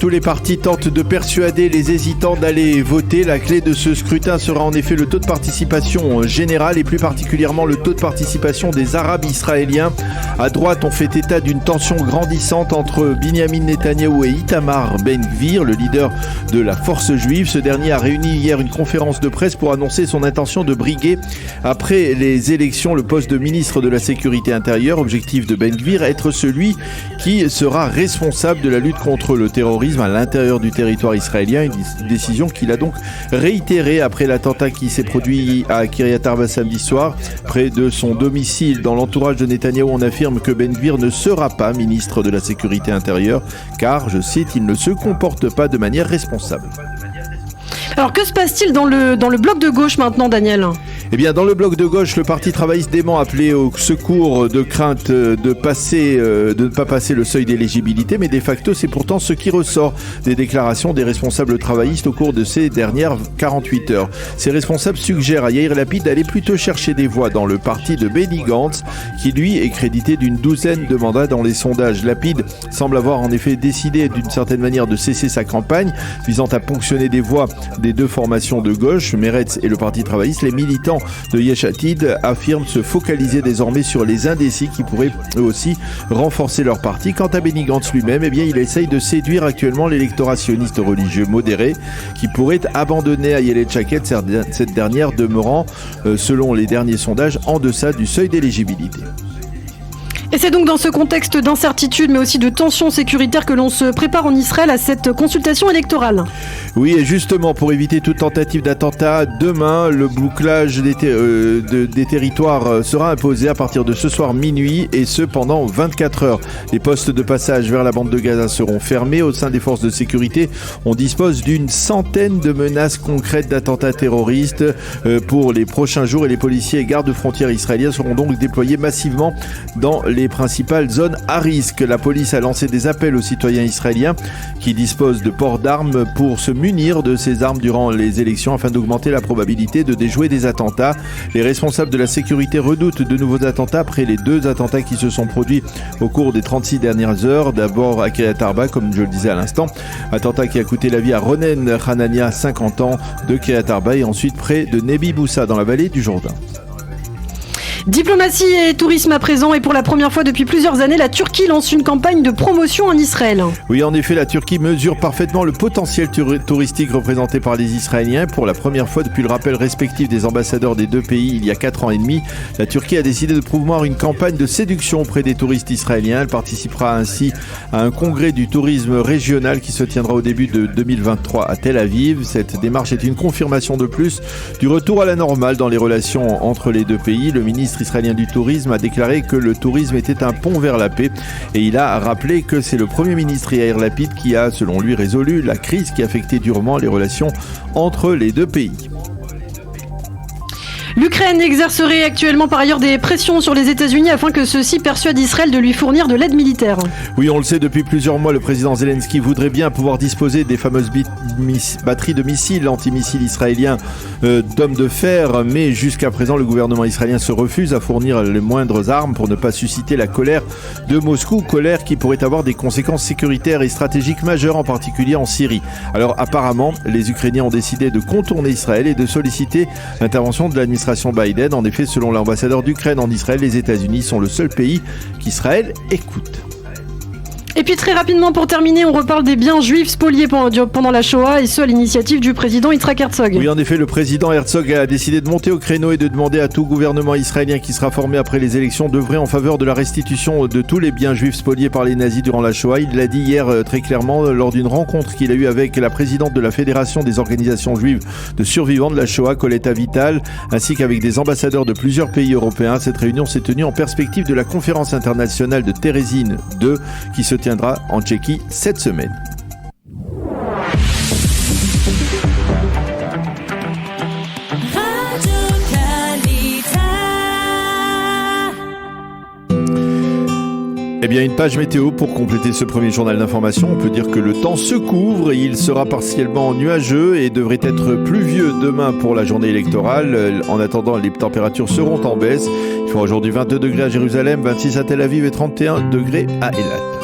tous les partis tentent de persuader les hésitants d'aller voter. La clé de ce scrutin sera en effet le taux de participation général et plus particulièrement le taux de participation des Arabes israéliens. À droite, on fait état d'une tension grandissante entre Binyamin Netanyahou et Itamar Ben-Gvir, le leader de la force juive. Ce dernier a réuni hier une conférence de presse pour annoncer son intention de briguer après les élections le poste de ministre de la Sécurité intérieure. Objectif de Ben-Gvir, être celui qui sera responsable de la lutte contre le terrorisme à l'intérieur du territoire israélien. Une décision qu'il a donc réitérée après l'attentat qui s'est produit à Kiryat Arba samedi soir, près de son domicile. Dans l'entourage de Netanyahou, on affirme que Ben-Gvir ne sera pas ministre de la Sécurité intérieure car, je cite, il ne se comporte pas de manière responsable. Alors que se passe-t-il dans le bloc de gauche maintenant, Daniel ? Eh bien, dans le bloc de gauche, le Parti travailliste dément appelé au secours de crainte de ne pas passer le seuil d'éligibilité, mais de facto, c'est pourtant ce qui ressort des déclarations des responsables travaillistes au cours de ces dernières 48 heures. Ces responsables suggèrent à Yair Lapid d'aller plutôt chercher des voix dans le parti de Benny Gantz, qui lui est crédité d'une douzaine de mandats dans les sondages. Lapid semble avoir en effet décidé d'une certaine manière de cesser sa campagne visant à ponctionner des voix des deux formations de gauche, Meretz et le Parti travailliste. Les militants de Yesh Atid affirment se focaliser désormais sur les indécis qui pourraient eux aussi renforcer leur parti. Quant à Benny Gantz lui-même, eh bien, il essaye de séduire actuellement l'électorat sioniste religieux modéré qui pourrait abandonner Ayelet Shaked, cette dernière demeurant, selon les derniers sondages, en deçà du seuil d'éligibilité. Et c'est donc dans ce contexte d'incertitude, mais aussi de tension sécuritaire que l'on se prépare en Israël à cette consultation électorale. Oui, et justement, pour éviter toute tentative d'attentat, demain, le bouclage des territoires sera imposé à partir de ce soir minuit, et ce pendant 24 heures. Les postes de passage vers la bande de Gaza seront fermés. Au sein des forces de sécurité, on dispose d'une centaine de menaces concrètes d'attentats terroristes pour les prochains jours, et les policiers et gardes-frontières israéliens seront donc déployés massivement dans les principales zones à risque. La police a lancé des appels aux citoyens israéliens qui disposent de ports d'armes pour se munir de ces armes durant les élections afin d'augmenter la probabilité de déjouer des attentats. Les responsables de la sécurité redoutent de nouveaux attentats après les 2 attentats qui se sont produits au cours des 36 dernières heures. D'abord à Kiryat Arba, comme je le disais à l'instant, attentat qui a coûté la vie à Ronen Hanania, 50 ans, de Kiryat Arba, et ensuite près de Nebi Boussa dans la vallée du Jourdain. Diplomatie et tourisme à présent, et pour la première fois depuis plusieurs années, la Turquie lance une campagne de promotion en Israël. Oui, en effet, la Turquie mesure parfaitement le potentiel touristique représenté par les Israéliens. Pour la première fois depuis le rappel respectif des ambassadeurs des 2 pays il y a 4 ans et demi, la Turquie a décidé de promouvoir une campagne de séduction auprès des touristes israéliens. Elle participera ainsi à un congrès du tourisme régional qui se tiendra au début de 2023 à Tel Aviv. Cette démarche est une confirmation de plus du retour à la normale dans les relations entre les 2 pays. Le ministre israélien du tourisme a déclaré que le tourisme était un pont vers la paix, et il a rappelé que c'est le Premier ministre Yair Lapid qui a, selon lui, résolu la crise qui affectait durement les relations entre les 2 pays. L'Ukraine exercerait actuellement par ailleurs des pressions sur les États-Unis afin que ceux-ci persuadent Israël de lui fournir de l'aide militaire. Oui, on le sait depuis plusieurs mois, le président Zelensky voudrait bien pouvoir disposer des fameuses batteries de missiles antimissiles israéliens d'hommes de fer, mais jusqu'à présent, le gouvernement israélien se refuse à fournir les moindres armes pour ne pas susciter la colère de Moscou, colère qui pourrait avoir des conséquences sécuritaires et stratégiques majeures, en particulier en Syrie. Alors apparemment, les Ukrainiens ont décidé de contourner Israël et de solliciter l'intervention de l'administration Biden. En effet, selon l'ambassadeur d'Ukraine en Israël, les États-Unis sont le seul pays qu'Israël écoute. Et puis très rapidement pour terminer, on reparle des biens juifs spoliés pendant la Shoah, et ce à l'initiative du président Yitzhak Herzog. Oui, en effet, le président Herzog a décidé de monter au créneau et de demander à tout gouvernement israélien qui sera formé après les élections d'œuvrer en faveur de la restitution de tous les biens juifs spoliés par les nazis durant la Shoah. Il l'a dit hier très clairement lors d'une rencontre qu'il a eue avec la présidente de la Fédération des organisations juives de survivants de la Shoah, Colette Avital, ainsi qu'avec des ambassadeurs de plusieurs pays européens. Cette réunion s'est tenue en perspective de la conférence internationale de Terezín 2 qui se tiendra en Tchéquie cette semaine. Eh bien, une page météo pour compléter ce premier journal d'information. On peut dire que le temps se couvre et il sera partiellement nuageux et devrait être pluvieux demain pour la journée électorale. En attendant, les températures seront en baisse. Il fera aujourd'hui 22 degrés à Jérusalem, 26 à Tel Aviv et 31 degrés à Eilat.